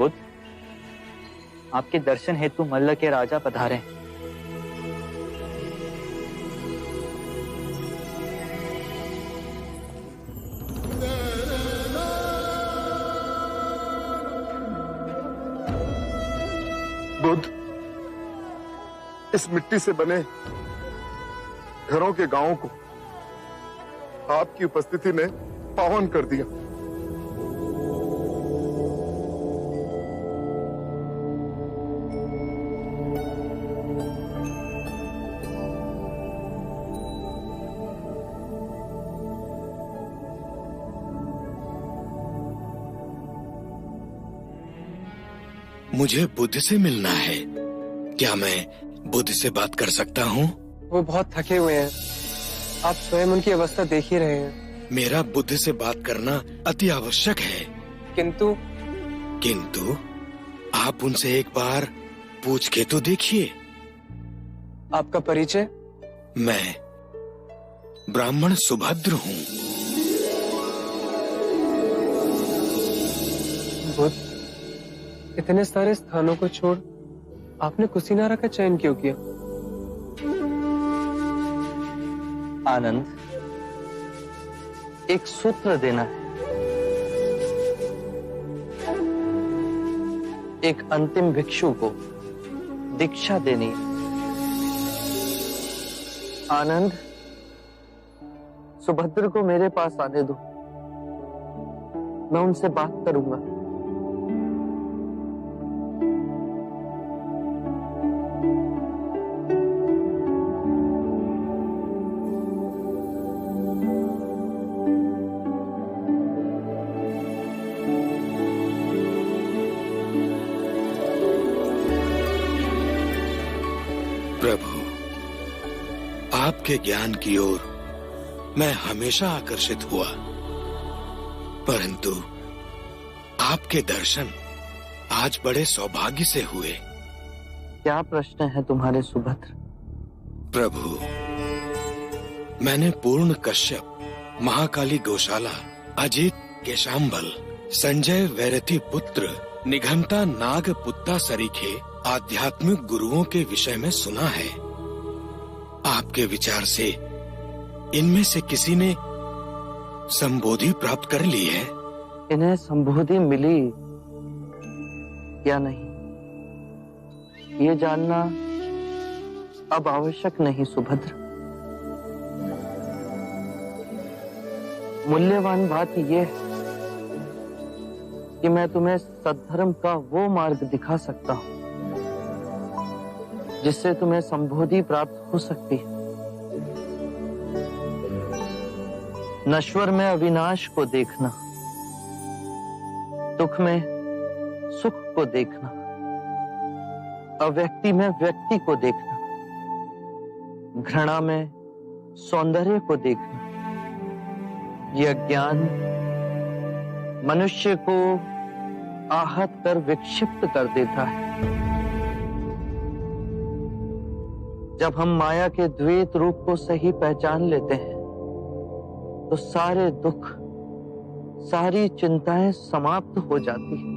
बुद्ध, आपके दर्शन हेतु मल्ल के राजा पधारे हैं। बुद्ध, इस मिट्टी से बने घरों के गांवों को आपकी उपस्थिति ने पावन कर दिया। मुझे बुद्ध से मिलना है। क्या मैं बुद्ध से बात कर सकता हूँ? वो बहुत थके हुए हैं, आप स्वयं उनकी अवस्था देख ही रहे हैं। मेरा बुद्ध से बात करना अति आवश्यक है। किंतु आप उनसे एक बार पूछ के तो देखिए। आपका परिचय? मैं ब्राह्मण सुभद्र हूँ। बुद्ध, इतने सारे स्थानों को छोड़ आपने कुशीनारा का चयन क्यों किया? आनंद, एक सूत्र देना है, एक अंतिम भिक्षु को दीक्षा देनी है। आनंद, सुभद्र को मेरे पास आने दो, मैं उनसे बात करूंगा। प्रभु, आपके ज्ञान की ओर मैं हमेशा आकर्षित हुआ, परंतु आपके दर्शन आज बड़े सौभाग्य से हुए। क्या प्रश्न है तुम्हारे सुभद्र? प्रभु, मैंने पूर्ण कश्यप, महाकाली गौशाला, अजित केशांबल, संजय वैरति पुत्र, निघंटा नाग पुत्ता सरीखे आध्यात्मिक गुरुओं के विषय में सुना है। आपके विचार से इनमें से किसी ने संबोधि प्राप्त कर ली है? इन्हें संबोधि मिली या नहीं, ये जानना अब आवश्यक नहीं सुभद्र। मूल्यवान बात यह है कि मैं तुम्हें सद्धर्म का वो मार्ग दिखा सकता हूं जिससे तुम्हें संबोधि प्राप्त हो सकती है। नश्वर में अविनाश को देखना, दुख में सुख को देखना, अव्यक्ति में व्यक्ति को देखना, घृणा में सौंदर्य को देखना, यह ज्ञान मनुष्य को आहत कर विक्षिप्त कर देता है। जब हम माया के द्वैत रूप को सही पहचान लेते हैं तो सारे दुख, सारी चिंताएं समाप्त हो जाती हैं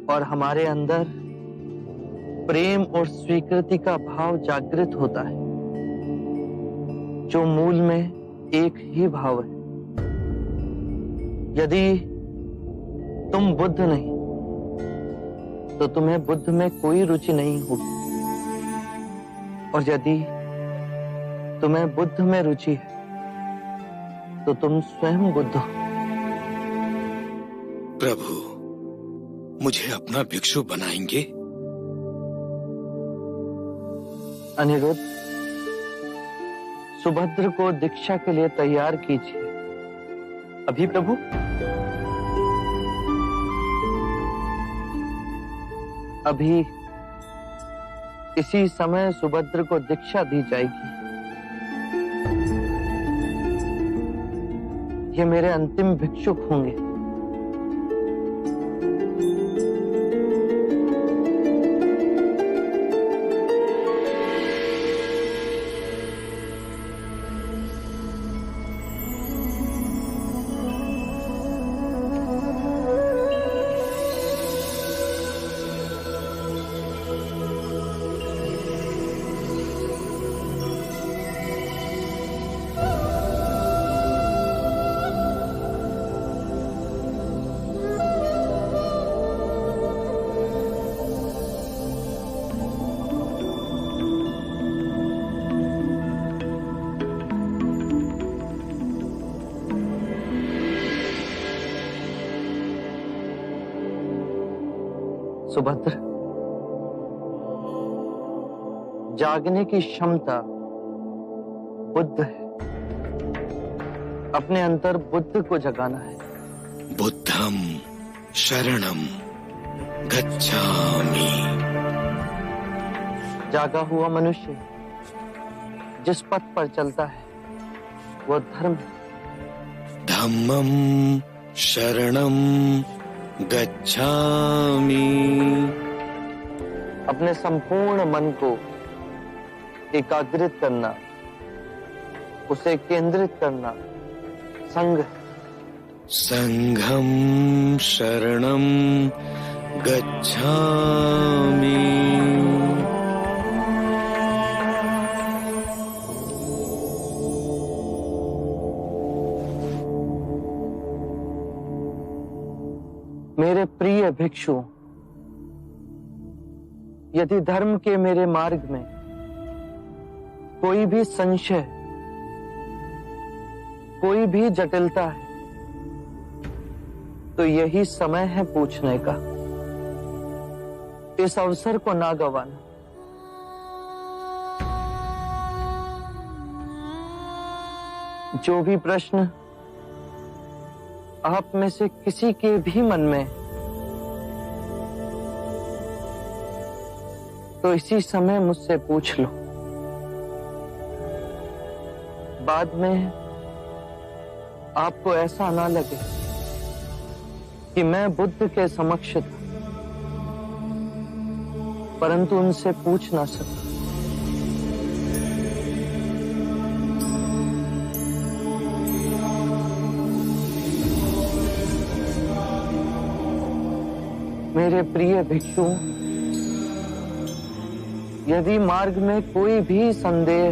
और हमारे अंदर प्रेम और स्वीकृति का भाव जागृत होता है, जो मूल में एक ही भाव है। यदि तुम बुद्ध नहीं तो तुम्हें बुद्ध में कोई रुचि नहीं होगी, और यदि तुम्हें बुद्ध में रुचि है तो तुम स्वयं बुद्ध हो। प्रभु, मुझे अपना भिक्षु बनाएंगे? अनिरुद्ध, सुभद्र को दीक्षा के लिए तैयार कीजिए। अभी प्रभु? अभी इसी समय सुभद्र को दीक्षा दी जाएगी। ये मेरे अंतिम भिक्षुक होंगे। सुभद्र, जागने की क्षमता बुद्ध है। अपने अंतर बुद्ध को जगाना है। बुद्धम शरणम गच्छामि। जागा हुआ मनुष्य जिस पथ पर चलता है वो धर्म है। धम्मम शरणम गच्छामि। अपने संपूर्ण मन को एकाग्रित करना, उसे केंद्रित करना संघ है। संघम शरणम गच्छामि। मेरे प्रिय भिक्षुओं, यदि धर्म के मेरे मार्ग में कोई भी संशय, कोई भी जटिलता है, तो यही समय है पूछने का। इस अवसर को ना गंवाना। जो भी प्रश्न आप में से किसी के भी मन में, तो इसी समय मुझसे पूछ लो। बाद में आपको ऐसा ना लगे कि मैं बुद्ध के समक्ष था, परंतु उनसे पूछ ना सका। मेरे प्रिय भिक्षुओं, यदि मार्ग में कोई भी संदेह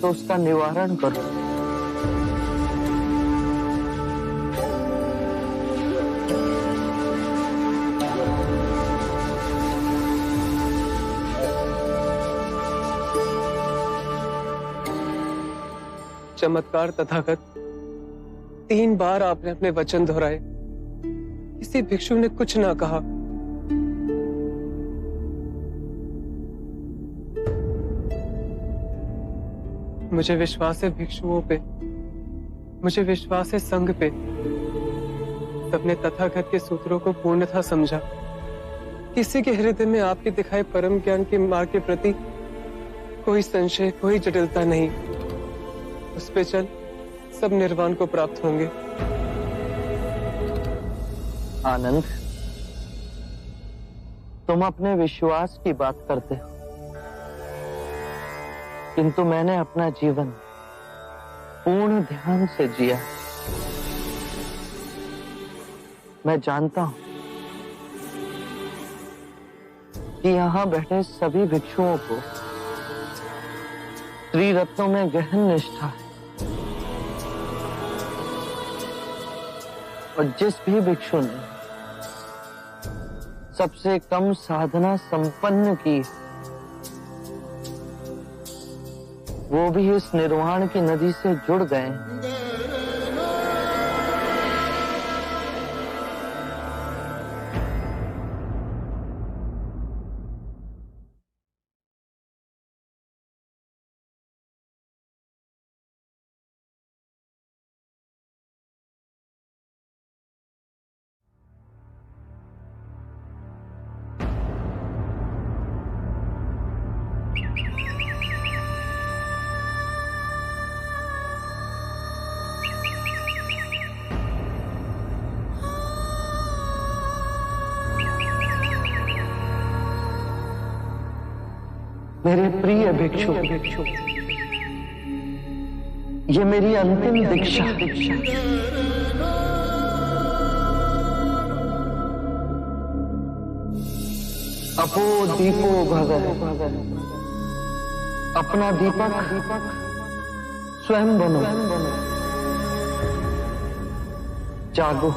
तो उसका निवारण करो। चमत्कार तथागत, 3 बार आपने अपने वचन दोहराए, किसी भिक्षु ने कुछ ना कहा। मुझे विश्वास है भिक्षुओं पे, मुझे विश्वास है संघ पे। सबने तथागत के सूत्रों को पूर्णतः समझा। किसी के हृदय में आपके दिखाए परम ज्ञान के मार्ग के प्रति कोई संशय, कोई जटिलता नहीं। उस पे चल सब निर्वाण को प्राप्त होंगे। आनंद, तुम अपने विश्वास की बात करते हो, किंतु मैंने अपना जीवन पूर्ण ध्यान से जिया। मैं जानता हूं कि यहां बैठे सभी भिक्षुओं को त्रिरत्नों में गहन निष्ठा है, और जिस भी भिक्षु ने सबसे कम साधना संपन्न की, वो भी इस निर्वाण की नदी से जुड़ गए। मेरे प्रिय भिक्षु, ये मेरी अंतिम दीक्षा। अपो दीपो भगव, अपना दीपक स्वयं बनो। जागो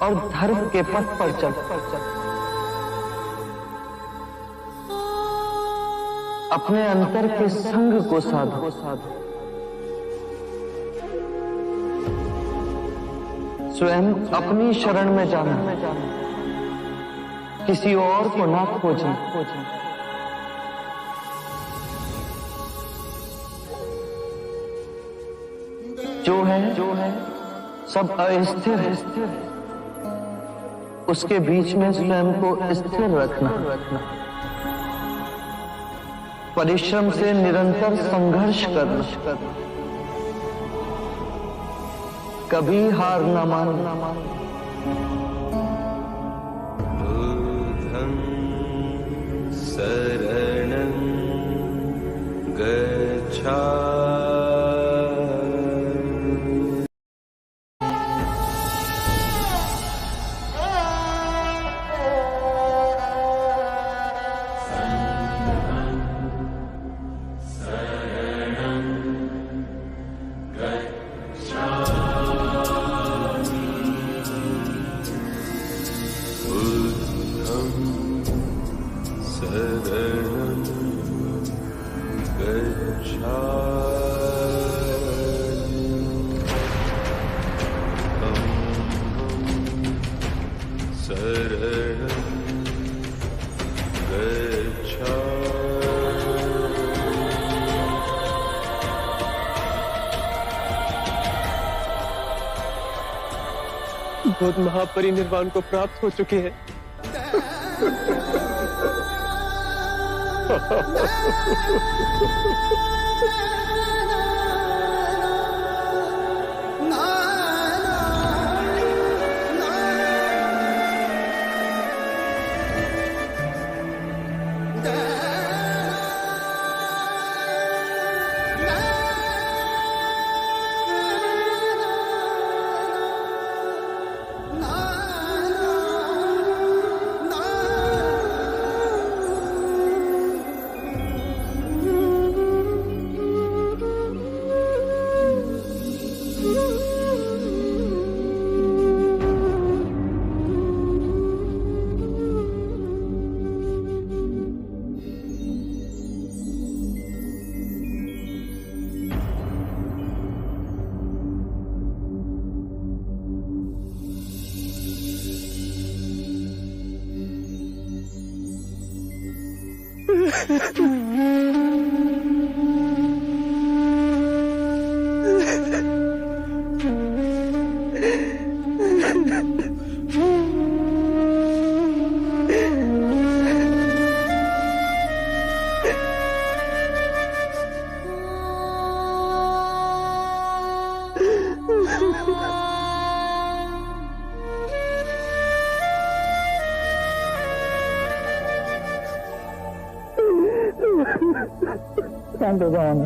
और धर्म के पथ पर चलो। अपने अंतर के संग को साधो। स्वयं अपनी शरण में जाना, किसी और को ना खोजना। जो है सब अस्थिर है, उसके बीच में स्वयं को स्थिर रखना, परिश्रम से निरंतर संघर्ष करना, कभी हार न मानना। बुद्धं शरणं गच्छामि। बुद्ध महापरिनिर्वाण को प्राप्त हो चुके हैं। शांत हो जाओ ना।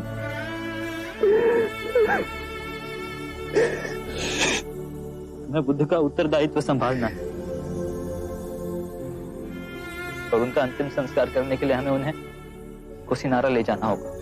मैं बुद्ध का उत्तरदायित्व संभालना है और उनका अंतिम संस्कार करने के लिए हमें उन्हें कुशीनारा ले जाना होगा।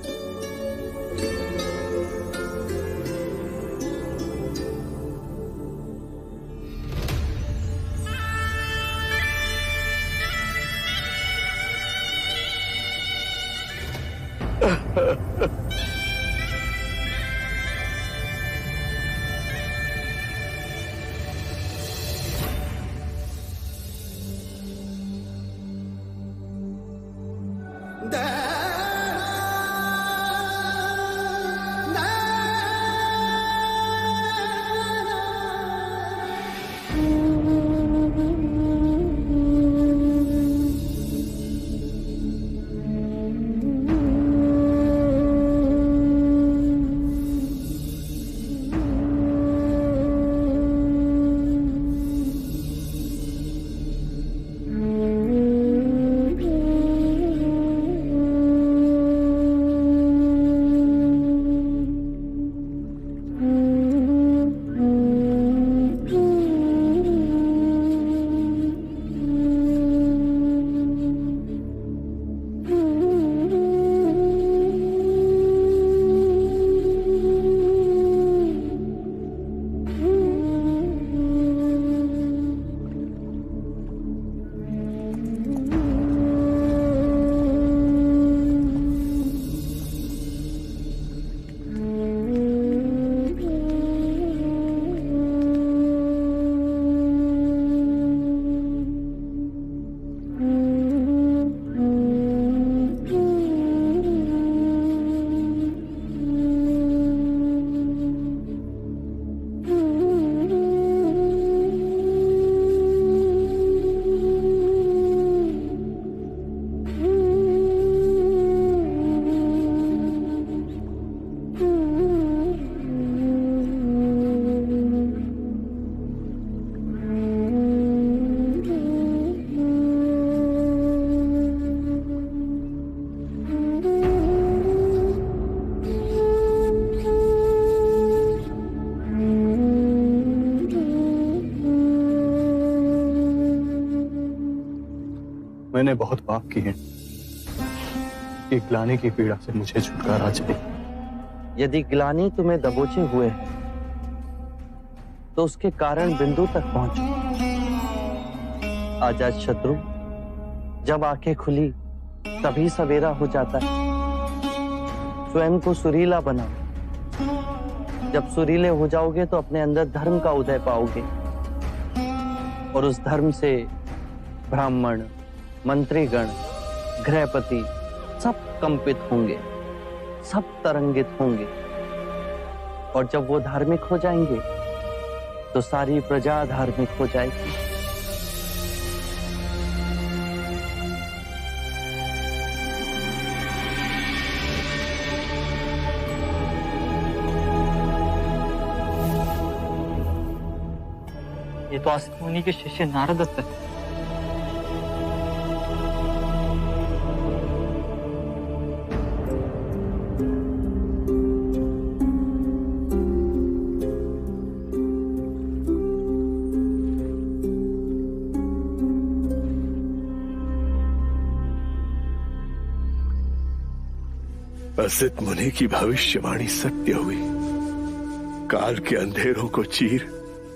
मैंने बहुत पाप किए हैं कि ग्लानि की पीड़ा से मुझे छुटकारा चाहिए। यदि ग्लानि तुम्हें दबोचे हुए है तो उसके कारण बिंदु तक पहुंचो। आजाद शत्रु, जब आंखें खुली तभी सवेरा हो जाता है। स्वयं को सुरीला बनाओ। जब सुरीले हो जाओगे तो अपने अंदर धर्म का उदय पाओगे और उस धर्म से ब्राह्मण, मंत्रीगण, गृहपति सब कंपित होंगे, सब तरंगित होंगे। और जब वो धार्मिक हो जाएंगे तो सारी प्रजा धार्मिक हो जाएगी। ये तो आसित मुनि के शिष्य नारद दत्त है। असित मुनि की भविष्यवाणी सत्य हुई। काल के अंधेरों को चीर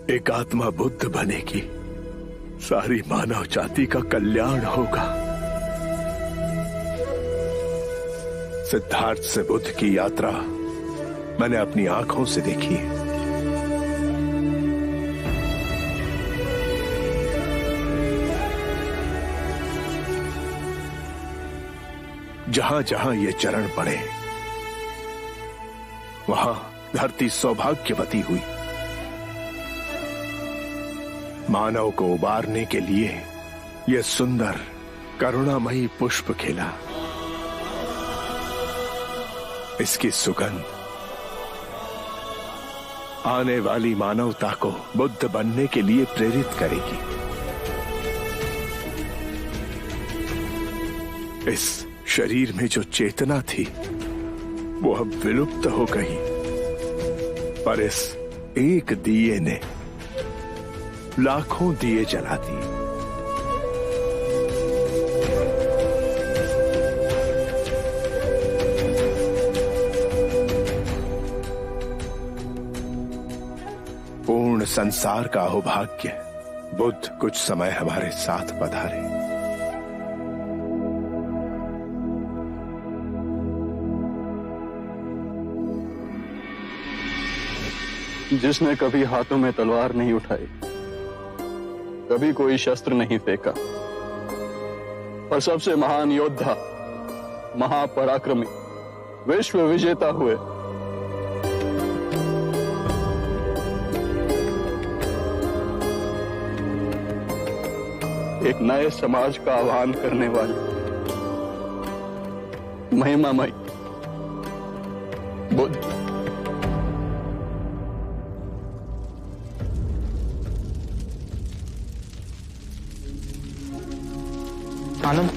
एक आत्मा बुद्ध बनेगी। सारी मानव जाति का कल्याण होगा। सिद्धार्थ से बुद्ध की यात्रा मैंने अपनी आंखों से देखी है। जहां जहां ये चरण पड़े वहां धरती सौभाग्यवती हुई। मानव को उबारने के लिए यह सुंदर करुणामयी पुष्प खिला। इसकी सुगंध आने वाली मानवता को बुद्ध बनने के लिए प्रेरित करेगी। इस शरीर में जो चेतना थी वो अब विलुप्त हो गई, पर इस एक दिए ने लाखों दिए जला दिए। पूर्ण संसार का अहोभाग्य बुद्ध कुछ समय हमारे साथ पधारे। जिसने कभी हाथों में तलवार नहीं उठाई, कभी कोई शस्त्र नहीं फेंका, और सबसे महान योद्धा, महापराक्रमी, विश्व विजेता हुए, एक नए समाज का आह्वान करने वाले महिमामय बुद्ध। आनंद,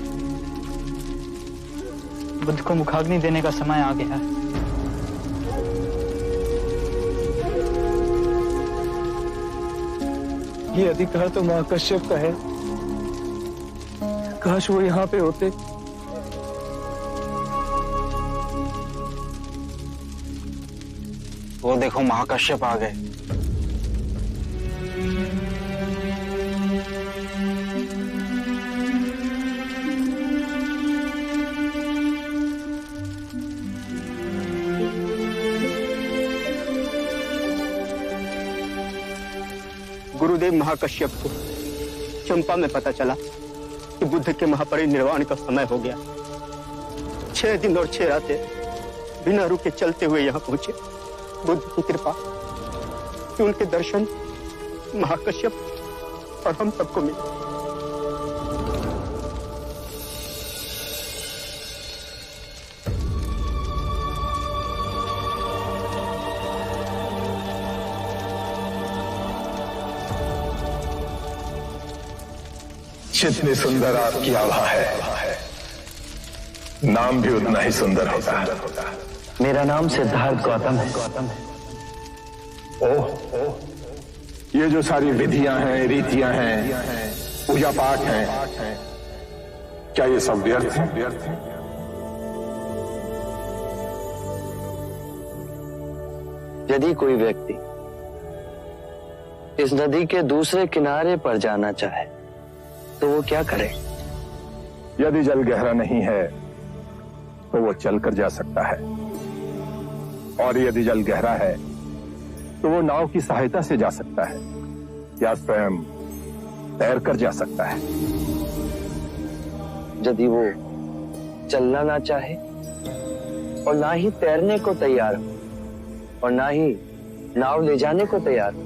बुद्ध को मुखाग्नि देने का समय आ गया है। ये अधिकार तो महाकश्यप का है। काश वो यहाँ पे होते। वो देखो महाकश्यप आ गए। गुरुदेव महाकश्यप को चंपा में पता चला कि बुद्ध के महापरिनिर्वाण का समय हो गया। 6 दिन और 6 रातें बिना रुके चलते हुए यहाँ पहुंचे। बुद्ध की कृपा कि उनके दर्शन महाकश्यप और हम सबको मिले। जितनी सुंदर आपकी आभा है, नाम भी उतना ही सुंदर होता है। मेरा नाम सिद्धार्थ गौतम है। ओह, ये जो सारी विधियां हैं, रीतियां हैं, पूजा पाठ हैं, क्या ये सब व्यर्थ है? यदि कोई व्यक्ति इस नदी के दूसरे किनारे पर जाना चाहे तो वो क्या करे? यदि जल गहरा नहीं है तो वो चलकर जा सकता है, और यदि जल गहरा है तो वो नाव की सहायता से जा सकता है या स्वयं तैरकर जा सकता है। यदि वो चलना ना चाहे और ना ही तैरने को तैयार हो और ना ही नाव ले जाने को तैयार हो,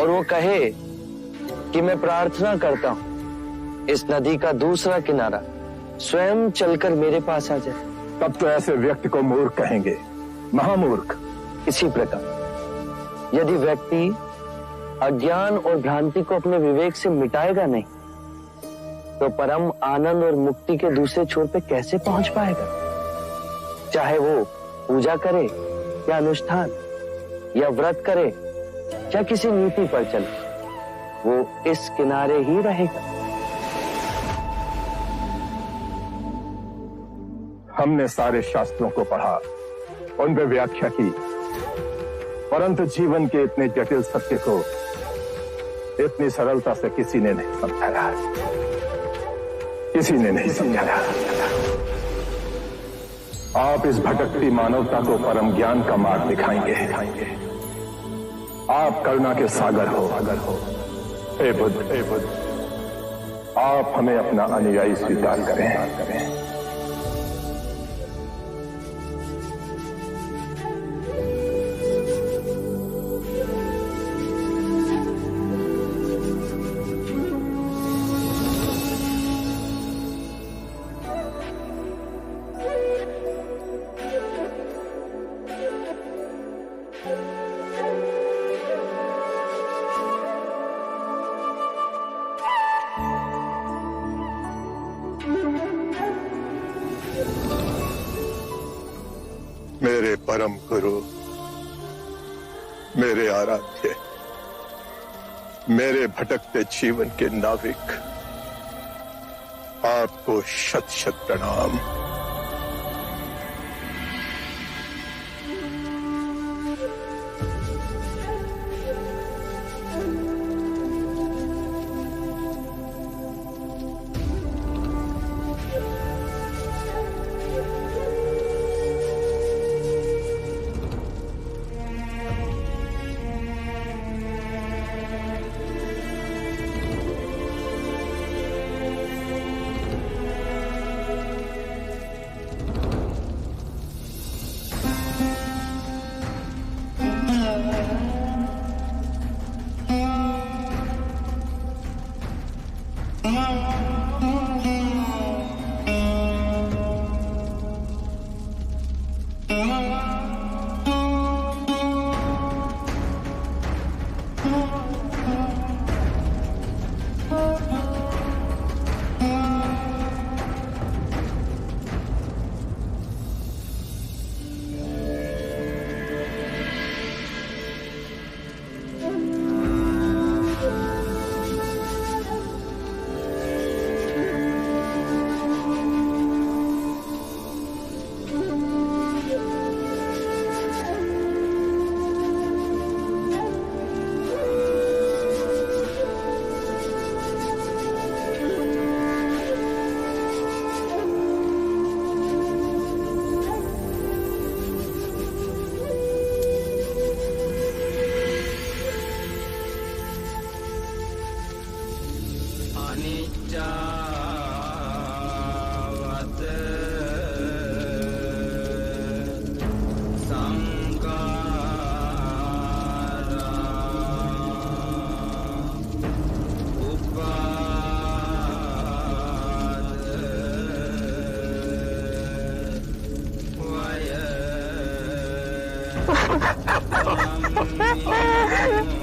और वो कहे कि मैं प्रार्थना करता हूं इस नदी का दूसरा किनारा स्वयं चलकर मेरे पास आ जाए, तब तो ऐसे व्यक्ति को मूर्ख कहेंगे, महामूर्ख। इसी प्रकार यदि व्यक्ति अज्ञान और भ्रांति को अपने विवेक से मिटाएगा नहीं तो परम आनंद और मुक्ति के दूसरे छोर पे कैसे पहुंच पाएगा? चाहे वो पूजा करे या अनुष्ठान या व्रत करे या किसी नीति पर चले, वो इस किनारे ही रहेगा। हमने सारे शास्त्रों को पढ़ा, उन पर व्याख्या की, परंतु जीवन के इतने जटिल सत्य को इतनी सरलता से किसी ने नहीं समझाया, किसी ने नहीं समझाया। आप इस भटकती मानवता को परम ज्ञान का मार्ग दिखाएंगे। आप करुणा के सागर हो। हे बुद्ध, आप हमें अपना अनुयायी स्वीकार करें। मेरे परम गुरु, मेरे आराध्य, मेरे भटकते जीवन के नाविक, आपको शत शत प्रणाम। Ha ha ha ha!